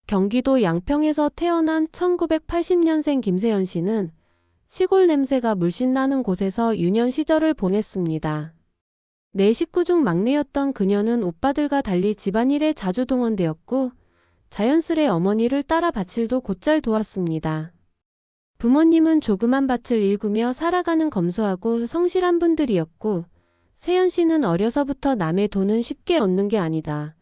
경기도 양평에서 태어난 1980년생 김세연 씨는 시골 냄새가 물씬 나는 곳에서 유년 시절을 보냈습니다. 네 식구 중 막내였던 그녀는 오빠들과 달리 집안일에 자주 동원되었고 자연스레 어머니를 따라 밭일도 곧잘 도왔습니다. 부모님은 조그만 밭을 일구며 살아가는 검소하고 성실한 분들이었고 세연 씨는 어려서부터 남의 돈은 쉽게 얻는 게 아니다.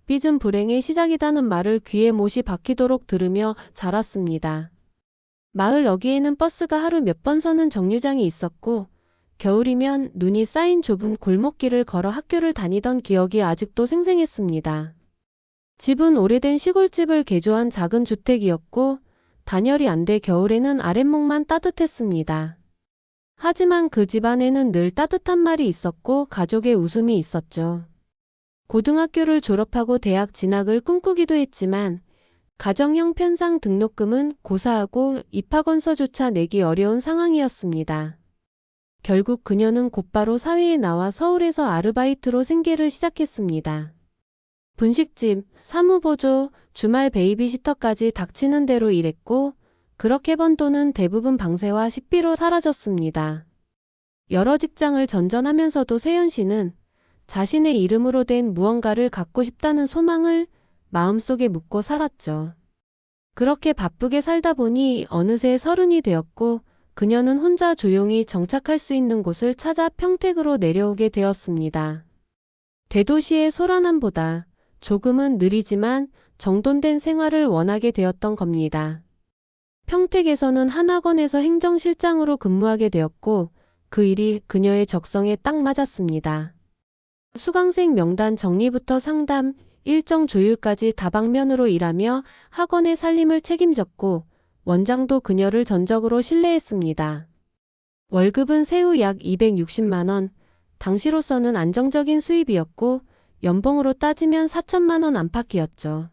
빚은 불행의 시작이라는 말을 귀에 못이 박히도록 들으며 자랐습니다. 마을 어귀에는 버스가 하루 몇 번 서는 정류장이 있었고 겨울이면 눈이 쌓인 좁은 골목길을 걸어 학교를 다니던 기억이 아직도 생생했습니다. 집은 오래된 시골집을 개조한 작은 주택이었고 단열이 안 돼 겨울에는 아랫목만 따뜻했습니다. 하지만 그 집안에는 늘 따뜻한 말이 있었고 가족의 웃음이 있었죠. 고등학교를 졸업하고 대학 진학을 꿈꾸기도 했지만 가정형 편상 등록금은 고사하고 입학원서조차 내기 어려운 상황이었습니다. 결국 그녀는 곧바로 사회에 나와 서울에서 아르바이트로 생계를 시작했습니다. 분식집, 사무보조, 주말 베이비시터까지 닥치는 대로 일했고 그렇게 번 돈은 대부분 방세와 식비로 사라졌습니다. 여러 직장을 전전하면서도 세연 씨는 자신의 이름으로 된 무언가를 갖고 싶다는 소망을 마음속에 묻고 살았죠. 그렇게 바쁘게 살다 보니 어느새 30이 되었고 그녀는 혼자 조용히 정착할 수 있는 곳을 찾아 평택으로 내려오게 되었습니다. 대도시의 소란함보다 조금은 느리지만 정돈된 생활을 원하게 되었던 겁니다. 평택에서는 한 학원에서 행정실장으로 근무하게 되었고 그 일이 그녀의 적성에 딱 맞았습니다. 수강생 명단 정리부터 상담, 일정 조율까지 다방면으로 일하며 학원의 살림을 책임졌고 원장도 그녀를 전적으로 신뢰했습니다. 월급은 세후 약 260만 원, 당시로서는 안정적인 수입이었고 연봉으로 따지면 4천만 원 안팎이었죠.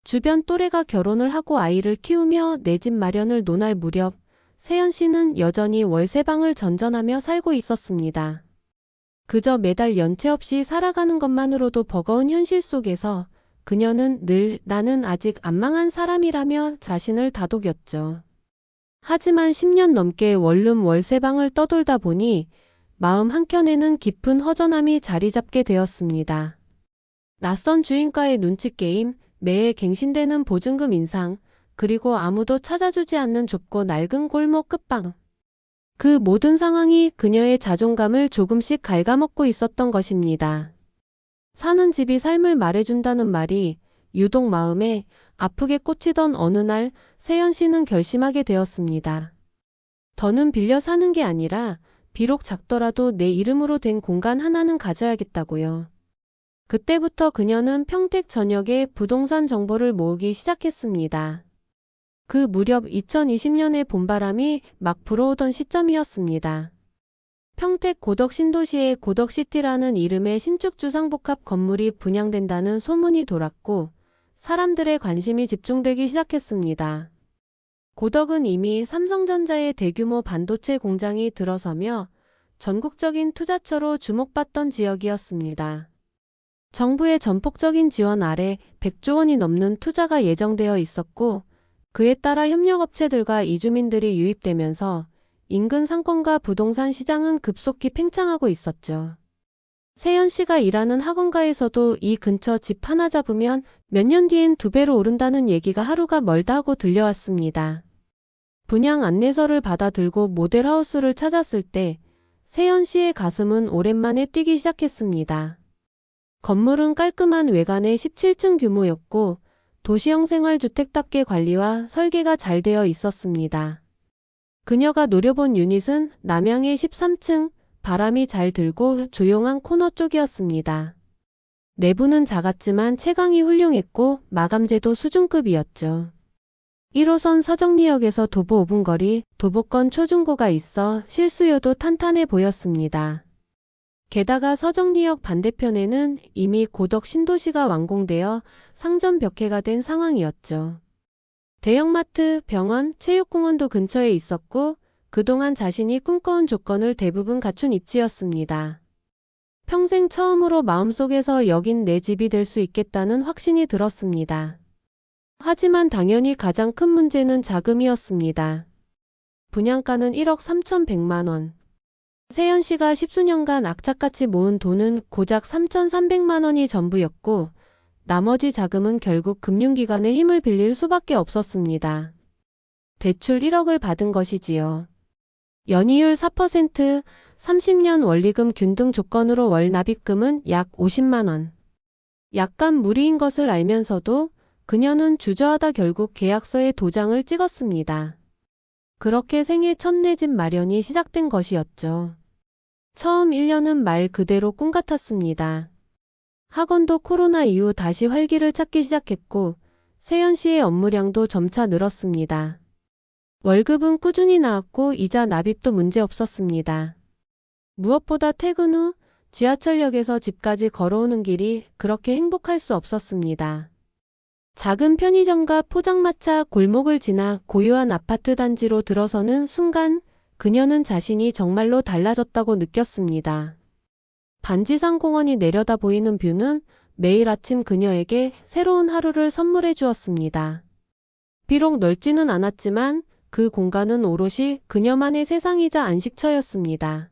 주변 또래가 결혼을 하고 아이를 키우며 내 집 마련을 논할 무렵 세연 씨는 여전히 월세방을 전전하며 살고 있었습니다. 그저 매달 연체 없이 살아가는 것만으로도 버거운 현실 속에서 그녀는 늘 나는 아직 안 망한 사람이라며 자신을 다독였죠. 하지만 10년 넘게 원룸 월세방을 떠돌다 보니 마음 한켠에는 깊은 허전함이 자리 잡게 되었습니다. 낯선 주인과의 눈치게임, 매해 갱신되는 보증금 인상, 그리고 아무도 찾아주지 않는 좁고 낡은 골목 끝방. 그 모든 상황이 그녀의 자존감을 조금씩 갉아먹고 있었던 것입니다. 사는 집이 삶을 말해준다는 말이 유독 마음에 아프게 꽂히던 어느 날 세연 씨는 결심하게 되었습니다. 더는 빌려 사는 게 아니라 비록 작더라도 내 이름으로 된 공간 하나는 가져야겠다고요. 그때부터 그녀는 평택 전역에 부동산 정보를 모으기 시작했습니다. 그 무렵 2020년의 봄바람이 막 불어오던 시점이었습니다. 평택 고덕 신도시에 고덕시티라는 이름의 신축 주상복합 건물이 분양된다는 소문이 돌았고 사람들의 관심이 집중되기 시작했습니다. 고덕은 이미 삼성전자의 대규모 반도체 공장이 들어서며 전국적인 투자처로 주목받던 지역이었습니다. 정부의 전폭적인 지원 아래 100조 원이 넘는 투자가 예정되어 있었고 그에 따라 협력업체들과 이주민들이 유입되면서 인근 상권과 부동산 시장은 급속히 팽창하고 있었죠. 세연 씨가 일하는 학원가에서도 이 근처 집 하나 잡으면 몇 년 뒤엔 2배로 오른다는 얘기가 하루가 멀다 하고 들려왔습니다. 분양 안내서를 받아 들고 모델하우스를 찾았을 때 세연 씨의 가슴은 오랜만에 뛰기 시작했습니다. 건물은 깔끔한 외관의 17층 규모였고 도시형 생활주택답게 관리와 설계가 잘 되어 있었습니다. 그녀가 노려본 유닛은 남향의 13층, 바람이 잘 들고 조용한 코너 쪽이었습니다. 내부는 작았지만 채광이 훌륭했고 마감재도 수준급이었죠. 1호선 서정리역에서 도보 5분 거리, 도보권 초중고가 있어 실수요도 탄탄해 보였습니다. 게다가 서정리역 반대편에는 이미 고덕 신도시가 완공되어 상점 벽해가 된 상황이었죠. 대형마트, 병원, 체육공원도 근처에 있었고 그동안 자신이 꿈꿔온 조건을 대부분 갖춘 입지였습니다. 평생 처음으로 마음속에서 여긴 내 집이 될 수 있겠다는 확신이 들었습니다. 하지만 당연히 가장 큰 문제는 자금이었습니다. 분양가는 1억 3,100만 원. 세연 씨가 십수년간 악착같이 모은 돈은 고작 3,300만 원이 전부였고 나머지 자금은 결국 금융기관의 힘을 빌릴 수밖에 없었습니다. 대출 1억을 받은 것이지요. 연이율 4%, 30년 원리금 균등 조건으로 월 납입금은 약 50만 원. 약간 무리인 것을 알면서도 그녀는 주저하다 결국 계약서에 도장을 찍었습니다. 그렇게 생애 첫 내 집 마련이 시작된 것이었죠. 처음 1년은 말 그대로 꿈 같았습니다. 학원도 코로나 이후 다시 활기를 찾기 시작했고 세연 씨의 업무량도 점차 늘었습니다. 월급은 꾸준히 나왔고 이자 납입도 문제 없었습니다. 무엇보다 퇴근 후 지하철역에서 집까지 걸어오는 길이 그렇게 행복할 수 없었습니다. 작은 편의점과 포장마차 골목을 지나 고요한 아파트 단지로 들어서는 순간 그녀는 자신이 정말로 달라졌다고 느꼈습니다. 반지상 공원이 내려다 보이는 뷰는 매일 아침 그녀에게 새로운 하루를 선물해 주었습니다. 비록 넓지는 않았지만 그 공간은 오롯이 그녀만의 세상이자 안식처였습니다.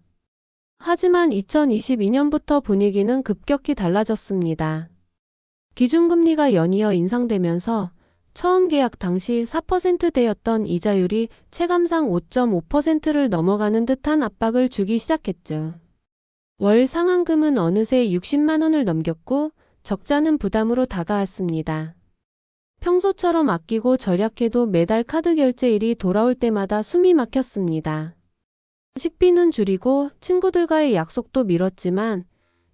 하지만 2022년부터 분위기는 급격히 달라졌습니다. 기준금리가 연이어 인상되면서 처음 계약 당시 4%대였던 이자율이 체감상 5.5%를 넘어가는 듯한 압박을 주기 시작했죠. 월 상환금은 어느새 60만 원을 넘겼고 적자는 부담으로 다가왔습니다. 평소처럼 아끼고 절약해도 매달 카드 결제일이 돌아올 때마다 숨이 막혔습니다. 식비는 줄이고 친구들과의 약속도 미뤘지만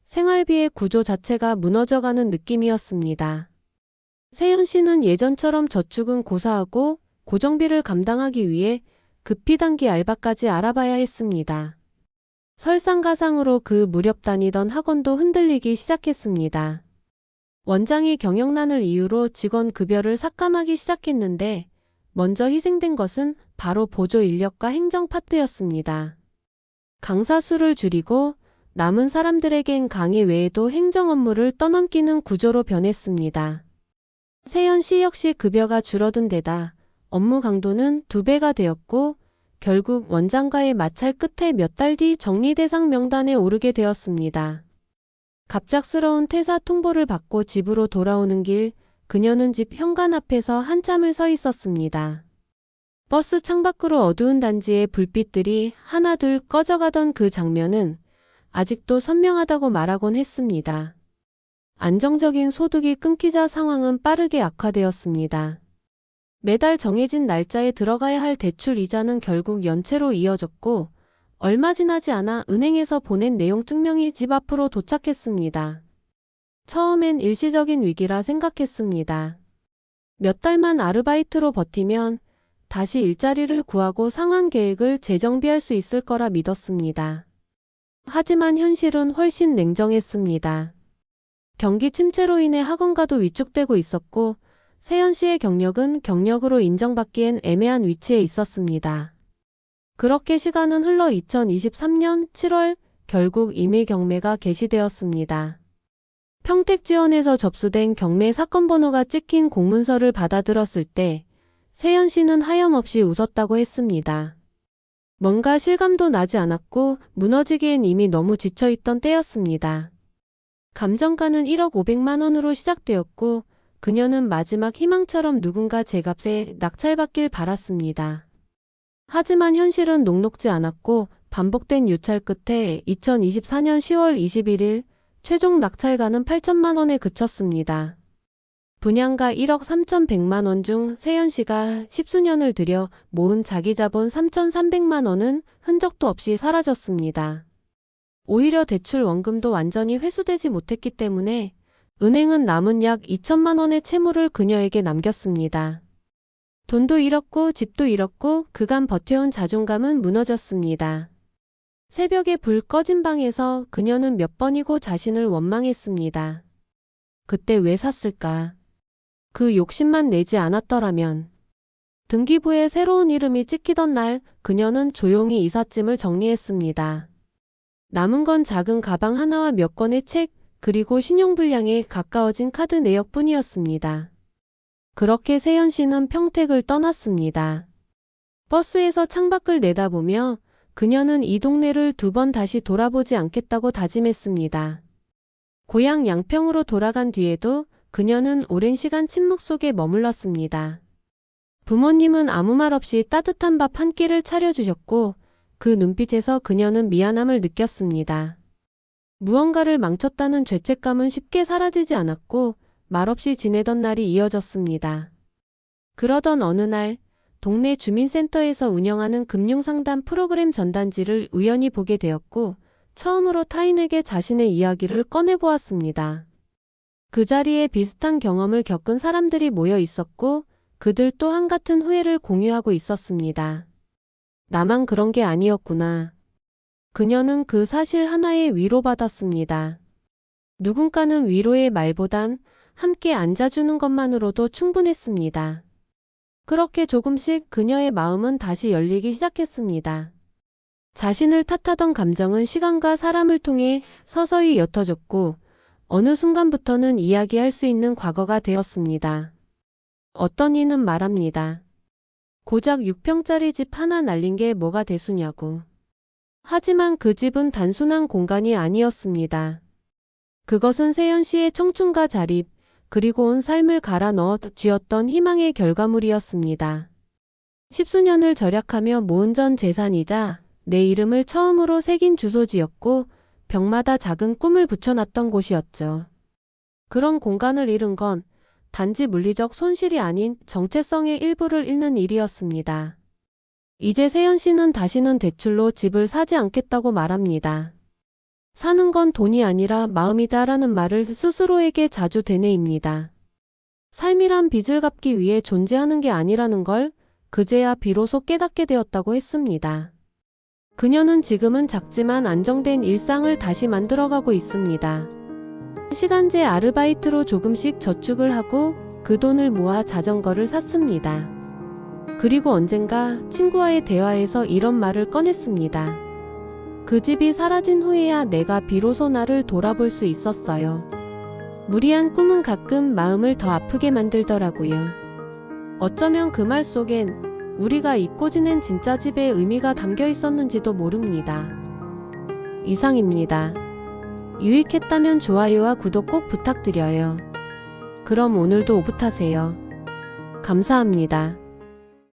생활비의 구조 자체가 무너져가는 느낌이었습니다. 세연 씨는 예전처럼 저축은 고사하고 고정비를 감당하기 위해 급히 단기 알바까지 알아봐야 했습니다. 설상가상으로 그 무렵 다니던 학원도 흔들리기 시작했습니다. 원장이 경영난을 이유로 직원 급여를 삭감하기 시작했는데 먼저 희생된 것은 바로 보조 인력과 행정 파트였습니다. 강사 수를 줄이고 남은 사람들에겐 강의 외에도 행정 업무를 떠넘기는 구조로 변했습니다. 세연 씨 역시 급여가 줄어든 데다 업무 강도는 2배가 되었고 결국 원장과의 마찰 끝에 몇 달 뒤 정리 대상 명단에 오르게 되었습니다. 갑작스러운 퇴사 통보를 받고 집으로 돌아오는 길, 그녀는 집 현관 앞에서 한참을 서 있었습니다. 버스 창밖으로 어두운 단지의 불빛들이 하나둘 꺼져가던 그 장면은 아직도 선명하다고 말하곤 했습니다. 안정적인 소득이 끊기자 상황은 빠르게 악화되었습니다. 매달 정해진 날짜에 들어가야 할 대출 이자는 결국 연체로 이어졌고 얼마 지나지 않아 은행에서 보낸 내용 증명이 집 앞으로 도착했습니다. 처음엔 일시적인 위기라 생각했습니다. 몇 달만 아르바이트로 버티면 다시 일자리를 구하고 상환 계획을 재정비할 수 있을 거라 믿었습니다. 하지만 현실은 훨씬 냉정했습니다. 경기 침체로 인해 학원가도 위축되고 있었고 세연 씨의 경력은 경력으로 인정받기엔 애매한 위치에 있었습니다. 그렇게 시간은 흘러 2023년 7월 결국 임의 경매가 개시되었습니다. 평택지원에서 접수된 경매 사건 번호가 찍힌 공문서를 받아들었을 때 세연 씨는 하염없이 웃었다고 했습니다. 뭔가 실감도 나지 않았고 무너지기엔 이미 너무 지쳐있던 때였습니다. 감정가는 1억 500만 원으로 시작되었고 그녀는 마지막 희망처럼 누군가 제 값에 낙찰받길 바랐습니다. 하지만 현실은 녹록지 않았고 반복된 유찰 끝에 2024년 10월 21일 최종 낙찰가는 8천만 원에 그쳤습니다. 분양가 1억 3,100만 원 중 세연 씨가 십수년을 들여 모은 자기 자본 3,300만 원은 흔적도 없이 사라졌습니다. 오히려 대출 원금도 완전히 회수되지 못했기 때문에 은행은 남은 약 2천만 원의 채무를 그녀에게 남겼습니다. 돈도 잃었고 집도 잃었고 그간 버텨온 자존감은 무너졌습니다. 새벽에 불 꺼진 방에서 그녀는 몇 번이고 자신을 원망했습니다. 그때 왜 샀을까? 그 욕심만 내지 않았더라면. 등기부에 새로운 이름이 찍히던 날 그녀는 조용히 이삿짐을 정리했습니다. 남은 건 작은 가방 하나와 몇 권의 책 그리고 신용불량에 가까워진 카드 내역뿐이었습니다. 그렇게 세연 씨는 평택을 떠났습니다. 버스에서 창밖을 내다보며 그녀는 이 동네를 2번 다시 돌아보지 않겠다고 다짐했습니다. 고향 양평으로 돌아간 뒤에도 그녀는 오랜 시간 침묵 속에 머물렀습니다. 부모님은 아무 말 없이 따뜻한 밥 한 끼를 차려주셨고 그 눈빛에서 그녀는 미안함을 느꼈습니다. 무언가를 망쳤다는 죄책감은 쉽게 사라지지 않았고 말없이 지내던 날이 이어졌습니다. 그러던 어느 날 동네 주민센터에서 운영하는 금융상담 프로그램 전단지를 우연히 보게 되었고 처음으로 타인에게 자신의 이야기를 꺼내보았습니다. 그 자리에 비슷한 경험을 겪은 사람들이 모여 있었고 그들 또한 같은 후회를 공유하고 있었습니다. 나만 그런 게 아니었구나. 그녀는 그 사실 하나에 위로받았습니다. 누군가는 위로의 말보단 함께 앉아주는 것만으로도 충분했습니다. 그렇게 조금씩 그녀의 마음은 다시 열리기 시작했습니다. 자신을 탓하던 감정은 시간과 사람을 통해 서서히 옅어졌고 어느 순간부터는 이야기할 수 있는 과거가 되었습니다. 어떤 이는 말합니다. 고작 6평짜리 집 하나 날린 게 뭐가 대수냐고. 하지만 그 집은 단순한 공간이 아니었습니다. 그것은 세연 씨의 청춘과 자립, 그리고 온 삶을 갈아 넣어 쥐었던 희망의 결과물이었습니다. 10수년을 절약하며 모은 전 재산이자 내 이름을 처음으로 새긴 주소지였고 벽마다 작은 꿈을 붙여놨던 곳이었죠. 그런 공간을 잃은 건 단지 물리적 손실이 아닌 정체성의 일부를 잃는 일이었습니다. 이제 세연 씨는 다시는 대출로 집을 사지 않겠다고 말합니다. 사는 건 돈이 아니라 마음이다라는 말을 스스로에게 자주 되뇌입니다. 삶이란 빚을 갚기 위해 존재하는 게 아니라는 걸 그제야 비로소 깨닫게 되었다고 했습니다. 그녀는 지금은 작지만 안정된 일상을 다시 만들어가고 있습니다. 시간제 아르바이트로 조금씩 저축을 하고 그 돈을 모아 자전거를 샀습니다. 그리고 언젠가 친구와의 대화에서 이런 말을 꺼냈습니다. 그 집이 사라진 후에야 내가 비로소 나를 돌아볼 수 있었어요. 무리한 꿈은 가끔 마음을 더 아프게 만들더라고요. 어쩌면 그 말 속엔 우리가 잊고 지낸 진짜 집의 의미가 담겨 있었는지도 모릅니다. 이상입니다. 유익했다면 좋아요와 구독 꼭 부탁드려요. 그럼 오늘도 오붓하세요. 감사합니다.